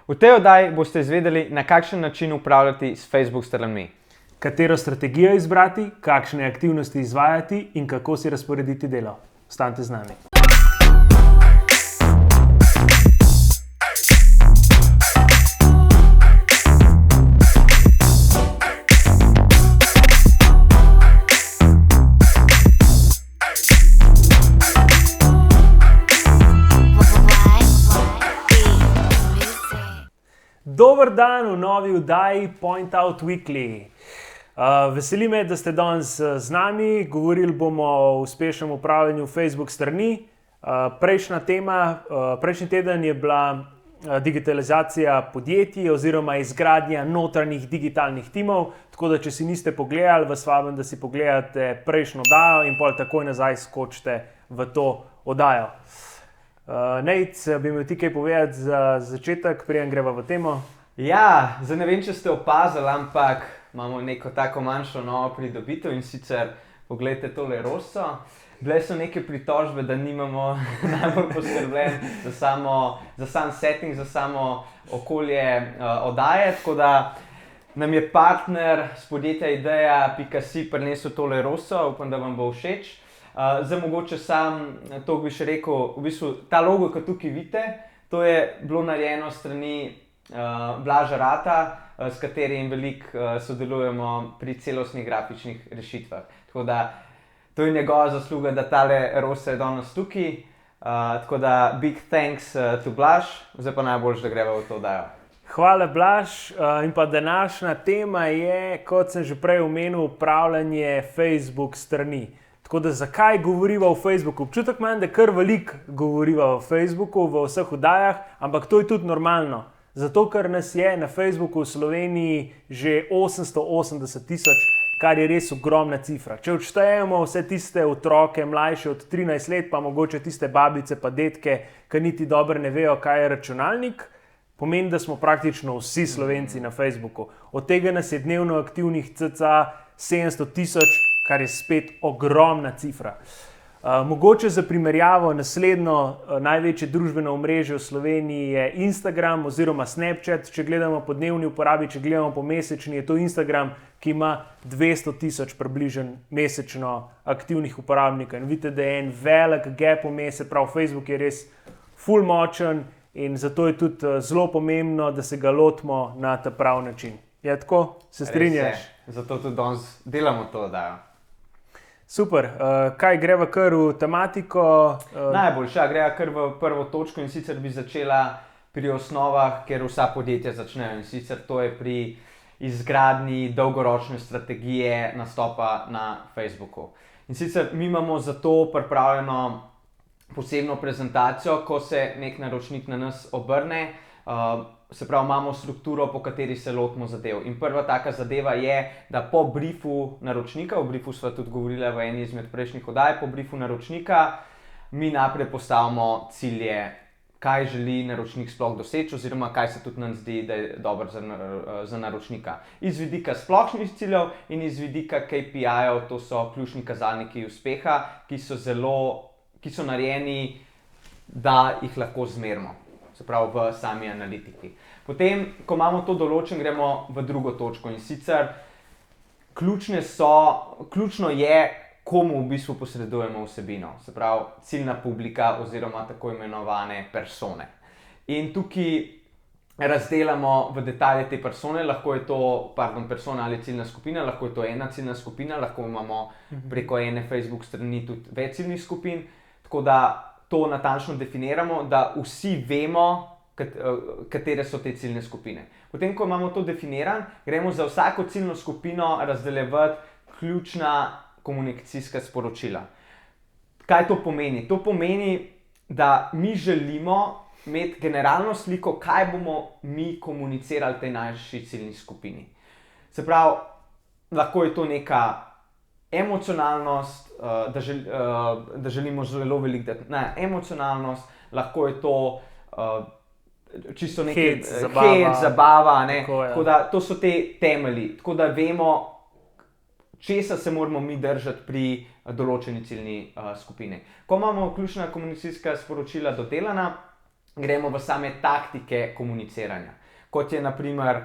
V tej oddaji boste izvedeli, na kakšen način upravljati s Facebook stranmi. Katero strategijo izbrati, kakšne aktivnosti izvajati in kako si razporediti delo. Ostanite z nami. Dober dan v novi oddaji Point Out Weekly. Veseli me, da ste danes z nami. Govorili bomo o uspešnem upravljanju Facebook strani. Prejšnji teden je bila digitalizacija podjetij oziroma izgradnja notranjih digitalnih timov. Tako da, če si niste pogledali, vas vabim, da si pogledate prejšnjo oddajo in pol takoj nazaj skočite v to oddajo. Nejc, bi imel ti kaj povedati za začetek, preden greva v temo? Ja, zdaj ne vem, če ste opazili, ampak imamo neko tako manjšo novo pridobitev in sicer poglejte tole roso. Bile so neke pritožbe, da nimamo najbolj poskrbljen za sam setting, za samo okolje oddaje, tako da nam je partner z podjetja Ideja.si prinesel tole roso, upam, da vam bo všeč. Zdaj mogoče sam to bi še rekel, v bistvu ta logo, ki tukaj vidite, to je bilo narejeno strani Blaža Rata, s katerim veliko sodelujemo pri celostnih grafičnih rešitvah. Tako da to je njegova zasluga, da tale rosa je danes tukaj. Tako da big thanks to Blaž, zdaj pa najboljše, da greva v to oddajo. Hvala, Blaž. In pa današnja tema je, kot sem že prej omenil, upravljanje Facebook strani. Tako da zakaj govoriva o Facebooku? Občutek imam, da kar veliko govoriva o Facebooku v vseh oddajah, ampak to je tudi normalno. Zato, ker nas je na Facebooku v Sloveniji že 880,000, kar je res ogromna cifra. Če odštejemo vse tiste otroke mlajše od 13 let, pa mogoče tiste babice pa detke, ki niti dobro ne vejo, kaj je računalnik, pomeni, da smo praktično vsi Slovenci na Facebooku. Od tega nas je dnevno aktivnih cca 700,000, kar je spet ogromna cifra. Mogoče za primerjavo, naslednjo največje družbeno omrežje v Sloveniji je Instagram oziroma Snapchat. Če gledamo po dnevni uporabi, če gledamo po mesečni, je to Instagram, ki ima 200,000 približno mesečno aktivnih uporabnikov. In vidite, da je en velik gap vmes, se pravi, Facebook je res ful močen in zato je tudi zelo pomembno, da se ga lotimo na ta prav način. Je tako? Se strinjaš? Zato tudi danes delamo to oddajo. Super, kaj greva kar v tematiko? Najboljša, greva kar v prvo točko in sicer bi začela pri osnovah, kjer vsa podjetja začnejo. In sicer to je pri izgradnji dolgoročne strategije nastopa na Facebooku. In sicer mi imamo za to pripravljeno posebno prezentacijo, ko se nek naročnik na nas obrne. Se pravi, imamo strukturo, po kateri se lotimo zadev. In prva taka zadeva je, da po briefu naročnika, o briefu sva tudi govorila v eni izmed prejšnjih oddaj, po briefu naročnika mi najprej postavimo cilje, kaj želi naročnik sploh doseči oziroma kaj se tudi nam zdi, da je dobro za naročnika. Iz vidika splošnih ciljev in iz vidika KPI-jev, to so ključni kazalniki uspeha, ki so narejeni, da jih lahko zmerimo. Se pravi, v sami analitiki. Potem, ko imamo to določen, gremo v drugo točko in sicer ključno je, komu v bistvu posredujemo vsebino. Se pravi, ciljna publika oziroma tako imenovane persone. In tukaj razdelamo v detalje te persone, lahko je to, persona ali ciljna skupina, lahko je to ena ciljna skupina, lahko imamo preko ene Facebook strani tudi več ciljnih skupin, tako da to natančno definiramo, da vsi vemo, katere so te ciljne skupine. Potem, ko imamo to definiran, gremo za vsako ciljno skupino razdeljevati ključna komunikacijska sporočila. Kaj to pomeni? To pomeni, da mi želimo imeti generalno sliko, kaj bomo mi komunicirali tej naši ciljni skupini. Se pravi, lahko je to neka emocionalnost, da želimo zelo veliko dati. Ne, emocionalnost, lahko je to čisto nekaj zabava, ne. Tako da to so te temelji, tako da vemo, česa se moramo mi držati pri določeni ciljni skupini. Ko imamo ključna komunikacijska sporočila dodelana, gremo v same taktike komuniciranja. Kot je naprimer,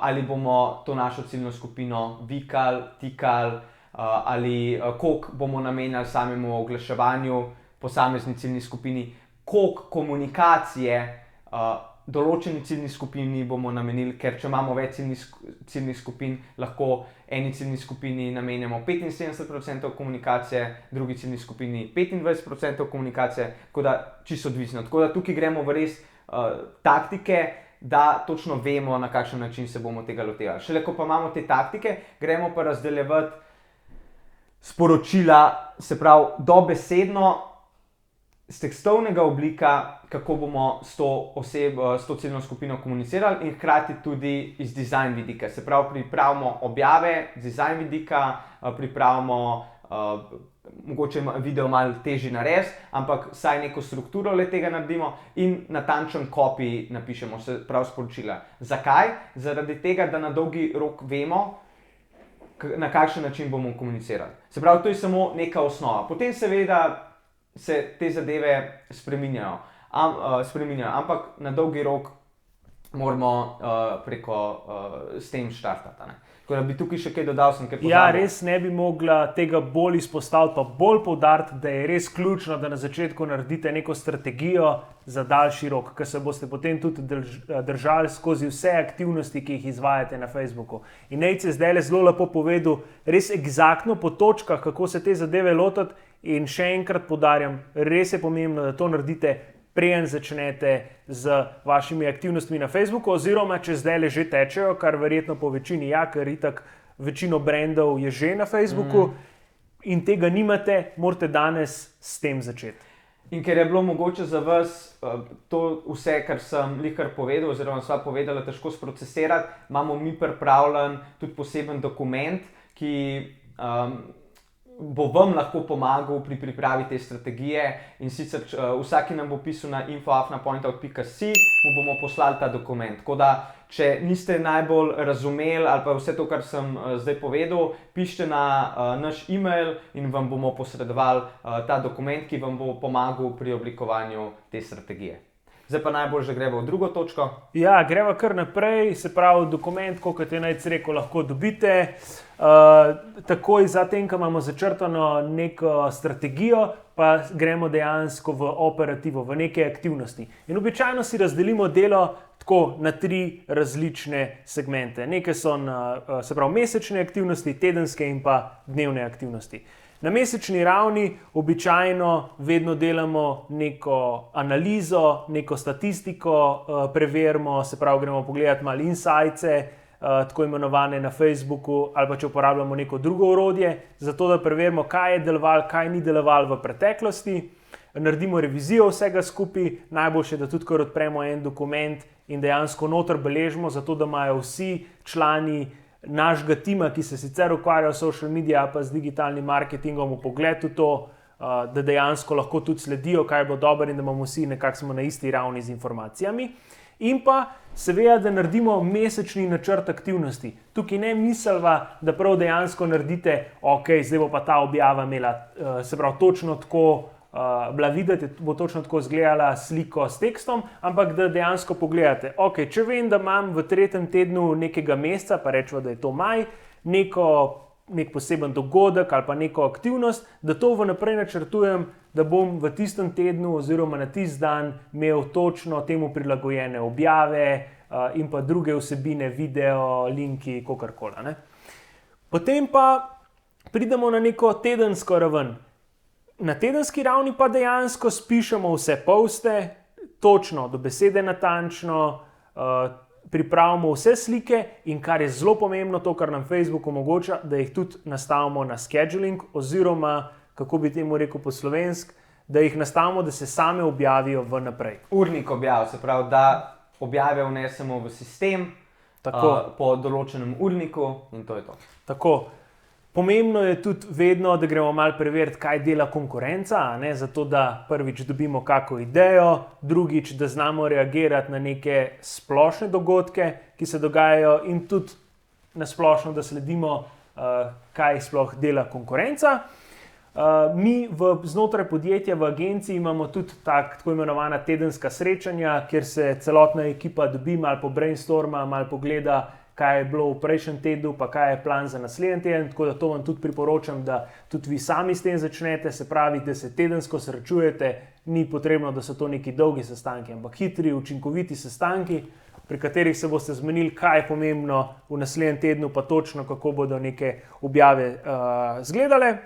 ali bomo to našo ciljno skupino vikali, tikali, ali koliko bomo namenjali samemu oglaševanju posamezni ciljni skupini, koliko komunikacije določeni ciljni skupini bomo namenili, ker če imamo več ciljnih skupin, lahko eni ciljni skupini namenjamo 75% komunikacije, drugi ciljni skupini 25% komunikacije, tako da čisto odvisno. Tako da tukaj gremo v res taktike, da točno vemo, na kakšen način se bomo tega lotevali. Šele ko pa imamo te taktike, gremo pa razdeljevati sporočila, se pravi dobesedno, z tekstovnega oblika, kako bomo s to ciljno skupino komunicirali in hkrati tudi iz dizajn vidika. Se pravi, pripravimo objave z dizajn vidika, pripravimo mogoče video malo težji narediti, ampak vsaj neko strukturo le tega naredimo in natančen copy napišemo, se pravi sporočila. Zakaj? Zaradi tega, da na dolgi rok vemo, na kakšen način bomo komunicirali. Se pravi, to je samo neka osnova. Potem seveda se te zadeve spreminjajo, ampak na dolgi rok moramo s tem štartati. Tako da bi tukaj še kaj dodal, sem kaj pozabil. Ja, res ne bi mogla tega bolj izpostaviti, pa bolj poudariti, da je res ključno, da na začetku naredite neko strategijo za daljši rok, ker se boste potem tudi držali skozi vse aktivnosti, ki jih izvajate na Facebooku. In Nejc je zdaj zelo lepo povedal, res eksaktno po točkah, kako se te zadeve lotiti. In še enkrat poudarjam, res je pomembno, da to naredite, preden začnete z vašimi aktivnostmi na Facebooku, oziroma če zdaj že tečejo, kar verjetno po večini ker itak večino brandov je že na Facebooku in tega nimate, morate danes s tem začeti. In ker je bilo mogoče za vas to vse, kar sem likar povedal, oziroma sva povedala, težko sprocesirati, imamo mi pripravljen tudi poseben dokument, ki bo vam lahko pomagal pri pripravi te strategije in sicer vsak, ki nam bo pisal na info@pointout.si, mu bomo poslali ta dokument. Tako da, če niste najbolj razumeli ali pa vse to, kar sem zdaj povedal, pišite na naš e-mail in vam bomo posredovali ta dokument, ki vam bo pomagal pri oblikovanju te strategije. Zdaj pa najbolj že gremo v drugo točko. Ja, gremo kar naprej, se pravi dokument, kot je Nejc rekel, lahko dobite. Takoj zatem, ko imamo začrtano neko strategijo, pa gremo dejansko v operativo, v neke aktivnosti. In običajno si razdelimo delo tako na 3 različne segmente. Neke so se pravi mesečne aktivnosti, tedenske in pa dnevne aktivnosti. Na mesečni ravni običajno vedno delamo neko analizo, neko statistiko, preverimo, se pravi, gremo pogledati malo insights, tako imenovane na Facebooku, ali pa če uporabljamo neko drugo orodje, zato da preverimo, kaj je delovalo, kaj ni delovalo v preteklosti. Naredimo revizijo vsega skupaj, najboljše, da tudi kar odpremo en dokument in dejansko noter beležimo, zato da imajo vsi člani našega tima, ki se sicer ukvarjajo s social media pa z digitalnim marketingom, vpogled v to, da dejansko lahko tudi sledijo, kaj je bilo dobro in da imamo vsi nekako smo na isti ravni z informacijami. In pa seveda, da naredimo mesečni načrt aktivnosti. Tukaj ne mislva, da prav dejansko naredite, ok, zdaj bo pa ta objava imela, se pravi, točno tako bila videti, bo točno tako izgledala sliko s tekstom, ampak da dejansko pogledate, ok, če vem, da imam v 3. tednu nekega meseca, pa rečemo, da je to maj, nek poseben dogodek ali pa neko aktivnost, da to vnaprej načrtujem, da bom v tistem tednu oziroma na tisti dan imel točno temu prilagojene objave in pa druge vsebine, video, linki, kakorkoli. Potem pa pridemo na neko tedensko raven. Na tedenski ravni pa dejansko spišemo vse poste, točno, do besede natančno, pripravimo vse slike in kar je zelo pomembno, to, kar nam Facebook omogoča, da jih tudi nastavimo na scheduling oziroma, kako bi temu rekel po slovensk, da jih nastavimo, da se same objavijo vnaprej. Urnik objav, se pravi, da objave vnesemo v sistem po določenem urniku in to je to. Tako. Pomembno je tudi vedno, da gremo malo preveriti, kaj dela konkurenca, zato da prvič dobimo kako idejo, drugič, da znamo reagirati na neke splošne dogodke, ki se dogajajo in tudi na splošno, da sledimo, kaj sploh dela konkurenca. Mi znotraj podjetja v agenciji imamo tudi tako imenovana tedenska srečanja, kjer se celotna ekipa dobi, malo po brainstorma, malo pogleda, kaj je bilo v prejšnjem tednu, pa kaj je plan za naslednji teden. Tako da to vam tudi priporočam, da tudi vi sami s tem začnete, se pravi, da se tedensko srečujete, ni potrebno, da so to neki dolgi sestanki, ampak hitri, učinkoviti sestanki, pri katerih se boste zmenili, kaj je pomembno v naslednjem tednu, pa točno kako bodo neke objave izgledale.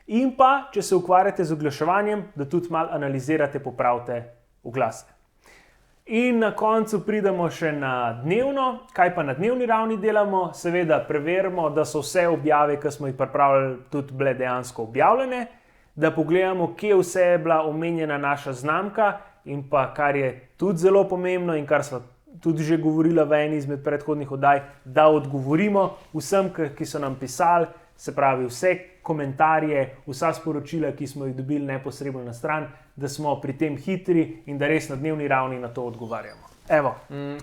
In pa, če se ukvarjate z oglaševanjem, da tudi malo analizirate, popravite oglase. In na koncu pridemo še na dnevno. Kaj pa na dnevni ravni delamo? Seveda preverimo, da so vse objave, ki smo jih pripravili, tudi bile dejansko objavljene, da pogledamo, kje vse je bila omenjena naša znamka in pa, kar je tudi zelo pomembno in kar smo tudi že govorili v eni izmed predhodnih oddaj, da odgovorimo vsem, ki so nam pisali, se pravi vse komentarje, vsa sporočila, ki smo jih dobili neposredno na stran, da smo pri tem hitri in da res na dnevni ravni na to odgovarjamo. Evo,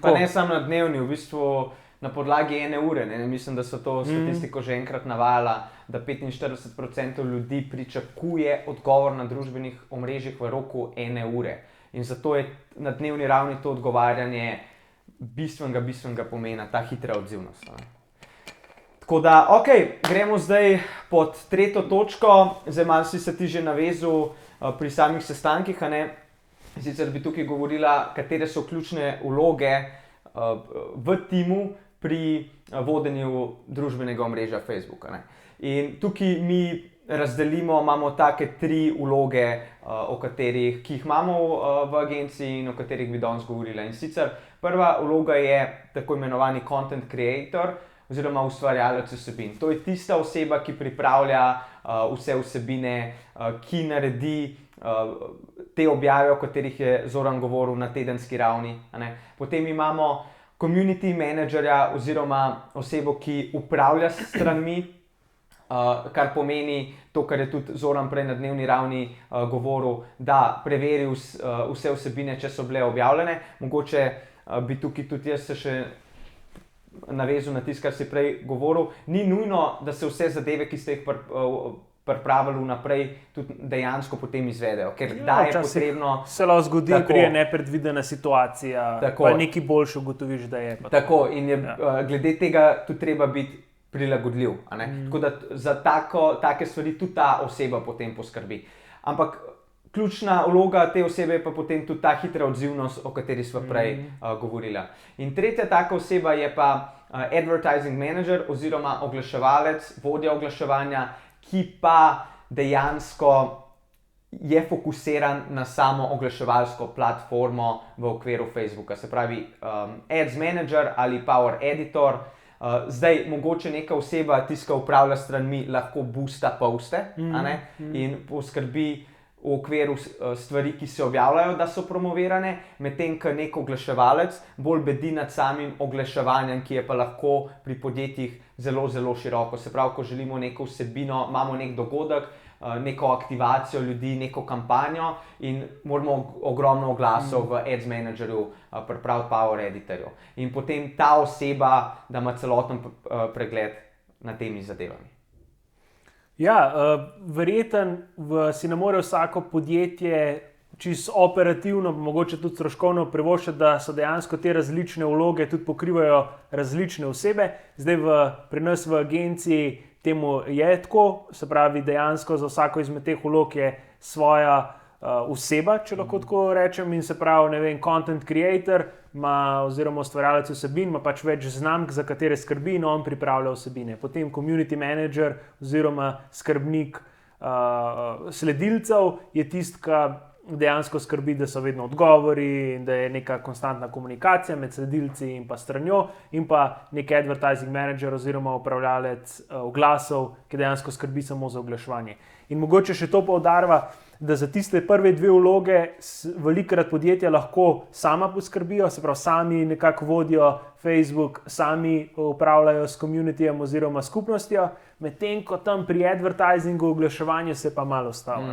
pa ne samo na dnevni, v bistvu na podlagi 1 ure. Ne? Mislim, da so to statistiko že enkrat navajala, da 45% ljudi pričakuje odgovor na družbenih omrežjih v roku 1 ure. In zato je na dnevni ravni to odgovarjanje bistvenega pomena, ta hitra odzivnost. Tako da, ok, gremo zdaj pod 3. točko, zdaj malo si se ti že navezal pri samih sestankih, a ne? Sicer bi tukaj govorila, katere so ključne vloge v timu pri vodenju družbenega omrežja Facebook, a ne? In tukaj mi razdelimo, imamo take 3 vloge, ki jih imamo v agenciji in o katerih bi danes govorila. In sicer prva vloga je tako imenovani content creator, oziroma ustvarjalec vsebin. To je tista oseba, ki pripravlja vse vsebine, ki naredi te objave, o katerih je Zoran govoril na tedenski ravni. Potem imamo community managerja oziroma osebo, ki upravlja s stranmi, kar pomeni to, kar je tudi Zoran prej na dnevni ravni govoril, da preveri vse vsebine, če so bile objavljene. Mogoče bi tukaj tudi jaz se še navezal na tisto, kar si prej govoril. Ni nujno, da se vse zadeve, ki ste jih pripravili vnaprej, tudi dejansko potem izvedejo, ker da je potrebno... Se lahko zgodi, prije nepredvidena situacija, tako, pa nekaj boljše ugotoviš, da je. Tako, in je glede tega tudi treba biti prilagodljiv. Tako da za take stvari tudi ta oseba potem poskrbi. Ampak ključna vloga te osebe je pa potem tudi ta hitra odzivnost, o kateri smo prej govorila. In tretja taka oseba je pa advertising manager oziroma oglaševalec, vodja oglaševanja, ki pa dejansko je fokusiran na samo oglaševalsko platformo v okviru Facebooka. Se pravi ads manager ali power editor. Zdaj, mogoče neka oseba, tiska upravlja stranmi, lahko boosta poste, in poskrbi v okviru stvari, ki se objavljajo, da so promovirane, medtem ko nek oglaševalec bolj bedi nad samim oglaševanjem, ki je pa lahko pri podjetjih zelo široko. Se pravi, ko želimo neko vsebino, imamo nek dogodek, neko aktivacijo ljudi, neko kampanjo in moramo ogromno oglasov v Ads Managerju pripraviti Power Editorju. In potem ta oseba, da ima celoten pregled nad temi zadevami. Ja, verjetno si ne more vsako podjetje čisto operativno, mogoče tudi stroškovno privoščiti, da so dejansko te različne vloge tudi pokrivajo različne osebe. Zdaj pri nas v agenciji temu je tako, se pravi dejansko za vsako izmed teh vlog je svoja oseba, če lahko tako rečem, in se pravi, ne vem, content creator oziroma ustvarjalec vsebin ima pač več znamk, za katere skrbi in on pripravlja vsebine. Potem community manager oziroma skrbnik sledilcev je tisti, ki dejansko skrbi, da so vedno odgovori in da je neka konstantna komunikacija med sledilci in pa stranjo, in pa nek advertising manager oziroma upravljalec oglasov, ki dejansko skrbi samo za oglaševanje. In mogoče še to poudarva, da za tiste prve 2 vloge velikokrat podjetja lahko sama poskrbijo, se pravi sami nekako vodijo Facebook, sami upravljajo s communityjem oziroma skupnostjo, medtem ko tam pri advertisingu, oglaševanju se pa malo ostalo.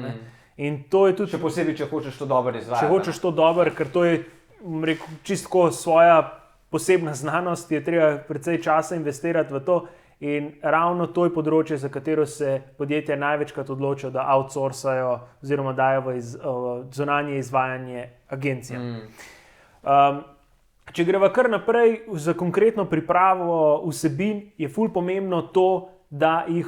In to je tudi... Še posebej, če hočeš to dobro izvajati. Če hočeš to dobro, ker to je čisto svoja posebna znanost, je treba precej časa investirati v to In ravno to je področje, za katero se podjetja največkrat odločijo, da outsourcajo oziroma dajo v zunanje izvajanje agencijam. Če greva kar naprej za konkretno pripravo vsebin, je ful pomembno to, da jih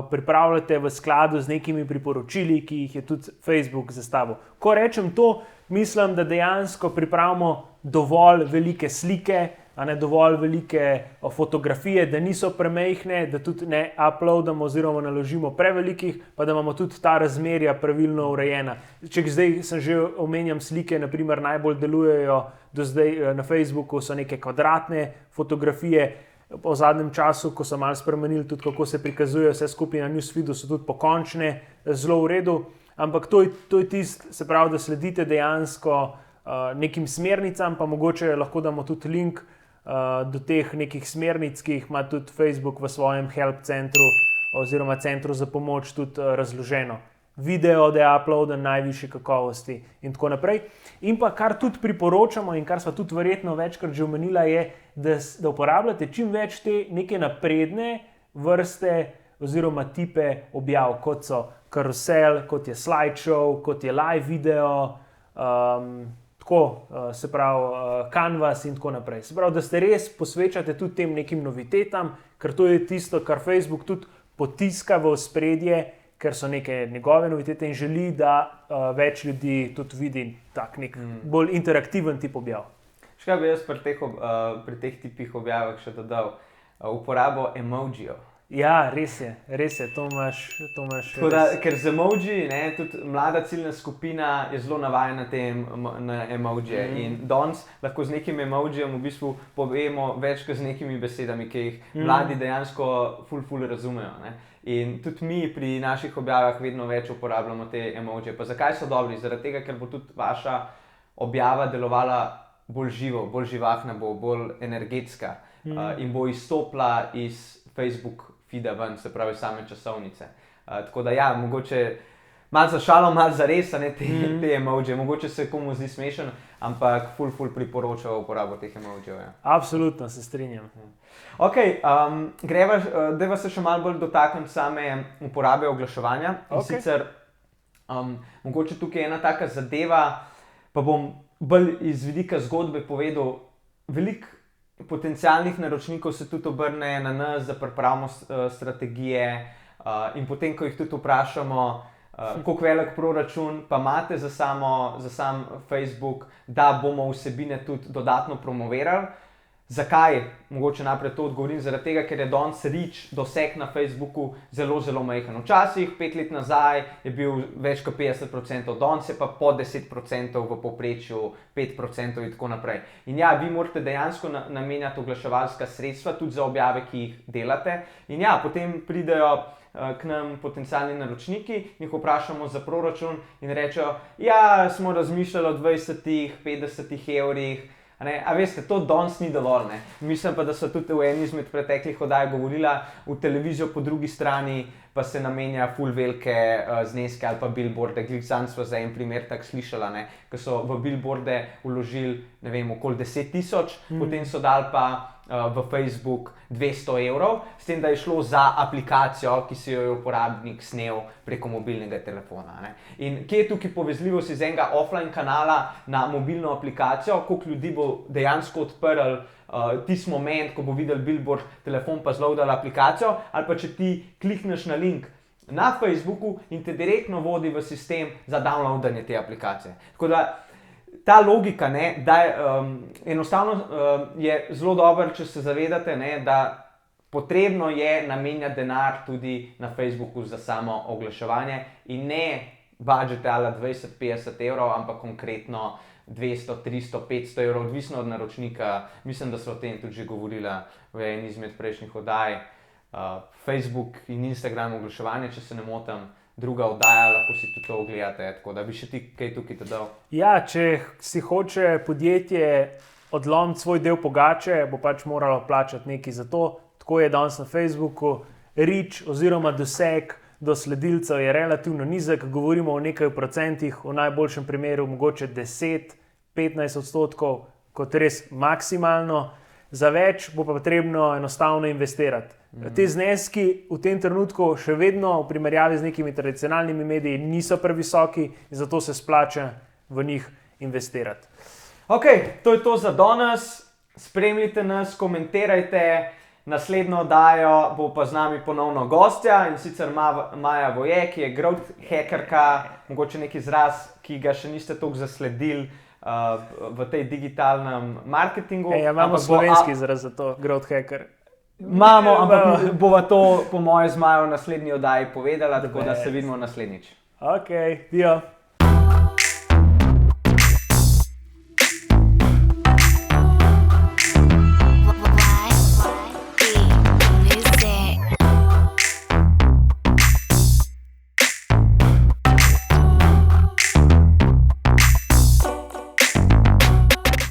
pripravljate v skladu z nekimi priporočili, ki jih je tudi Facebook zastavil. Ko rečem to, mislim, da dejansko pripravimo dovolj velike slike, a ne dovolj velike fotografije, da niso premejhne, da tudi ne uploadamo oziroma naložimo prevelikih, pa da imamo tudi ta razmerja pravilno urejena. Če zdaj sem že omenjam slike, naprimer najbolj delujejo do zdaj na Facebooku, so neke kvadratne fotografije. Po zadnjem času, ko so malo spremenili tudi, kako se prikazujejo vse skupaj na newsfeedu, so tudi pokončne, zelo v redu. Ampak to je tisto, se pravi, da sledite dejansko nekim smernicam, pa mogoče lahko damo tudi link do teh nekih smernic, ki jih ima tudi Facebook v svojem help centru oziroma centru za pomoč tudi razloženo. Video, da je uploaden najvišje kakovosti in tako naprej. In pa kar tudi priporočamo in kar sva tudi verjetno večkrat že omenila je, da uporabljate čim več te neke napredne vrste oziroma tipe objav, kot so karusel, kot je slideshow, kot je live video, se pravi canvas in tako naprej. Se pravi, da ste res posvečate tudi tem nekim novitetam, ker to je tisto, kar Facebook tudi potiska v ospredje, ker so neke njegove novitete in želi, da več ljudi tudi vidi tak nek bolj interaktiven tip objav. Še kaj bi jaz pri teh tipih objavah še dodal? Uporabo emojijev. Ja, res je, to imaš. Ker z emoji, tudi mlada ciljna skupina je zelo navajena na emojije. In danes lahko z nekim emojijem v bistvu povemo več kot z nekimi besedami, ki jih mladi dejansko ful razumejo. In tudi mi pri naših objavah vedno več uporabljamo te emojije. Pa zakaj so dobri? Zaradi tega, ker bo tudi vaša objava delovala bolj živo, bolj živahna, bo bolj energetska in bo izstopila iz Facebook feeda ven, se pravi same časovnice. Tako da ja, mogoče malo za šalo, malo za res, te emojije. Mogoče se komu zdi smešen, ampak ful priporočam uporabo teh emojijev. Ja. Absolutno, se strinjam. Ok, dajva se še malo bolj dotakniti same uporabe oglaševanja. In sicer, mogoče tukaj ena taka zadeva, pa bom bolj iz vidika zgodbe povedal, veliko potencialnih naročnikov se tudi obrne na nas, da pripravimo strategije in potem, ko jih tudi vprašamo, koliko velik proračun pa imate za sam Facebook, da bomo vsebine tudi dodatno promovirali. Zakaj? Mogoče najprej to odgovorim, zaradi tega, ker je danes reach doseg na Facebooku zelo majhen. Včasih, 5 let nazaj, je bil več kot 50%, danes je pa po 10% v povprečju, 5% in tako naprej. In ja, vi morate dejansko namenjati oglaševalska sredstva tudi za objave, ki jih delate. In ja, potem pridejo k nam potencialni naročniki, jih vprašamo za proračun in rečejo, ja, smo razmišljali o 20-50 evrih. A veste, to danes ni dovolj. Mislim pa, da so tudi v eni izmed preteklih oddaj govorila, v televizijo po drugi strani pa se namenja ful velike zneske ali pa billboarde. Sam sva za en primer tak slišala, ko so v billboarde vložili, ne vem, okoli 10,000, potem so dali pa v Facebook 200 evrov, s tem, da je šlo za aplikacijo, ki si jo je uporabnik snel preko mobilnega telefona. In kje je tukaj povezljivost iz enega offline kanala na mobilno aplikacijo, koliko ljudi bo dejansko odprl tisti moment, ko bo videl billboard, telefon pa zloadal aplikacijo, ali pa če ti klikneš na link na Facebooku in te direktno vodi v sistem za downloadanje te aplikacije. Tako da ta logika, da enostavno je zelo dobro, če se zavedate, da potrebno je namenjati denar tudi na Facebooku za samo oglaševanje in ne budžete ali 20-50 evrov, ampak konkretno 200, 300, 500 evrov, odvisno od naročnika. Mislim, da so o tem tudi že govorila v eni izmed prejšnjih oddaj. Facebook in Instagram oglaševanje, če se ne motim, druga oddaja, lahko si tudi to ogledate, tako da bi še ti kaj tukaj dodal. Ja, če si hoče podjetje odlomiti svoj del pogače, bo pač moralo plačati nekaj za to. Tako je danes na Facebooku. Reach oziroma doseg do sledilcev je relativno nizek, govorimo o nekaj procentih, v najboljšem primeru mogoče 10-15%, kot res maksimalno. za več bo pa potrebno enostavno investirati. Te zneski v tem trenutku še vedno v primerjavi z nekimi tradicionalnimi mediji niso previsoki in zato se splača v njih investirati. Ok, to je to za danes. Spremljite nas, komentirajte. Naslednjo oddajo bo pa z nami ponovno gostja in sicer Maja Voje, ki je growth hackerka, mogoče nek izraz, ki ga še niste toliko zasledili v tej digitalnem marketingu. Imamo slovenski izraz za to, growth hacker. Imamo, ampak bova to po moje z Majo v naslednji oddaji povedala, tako da se vidimo naslednjič. Ok, dio.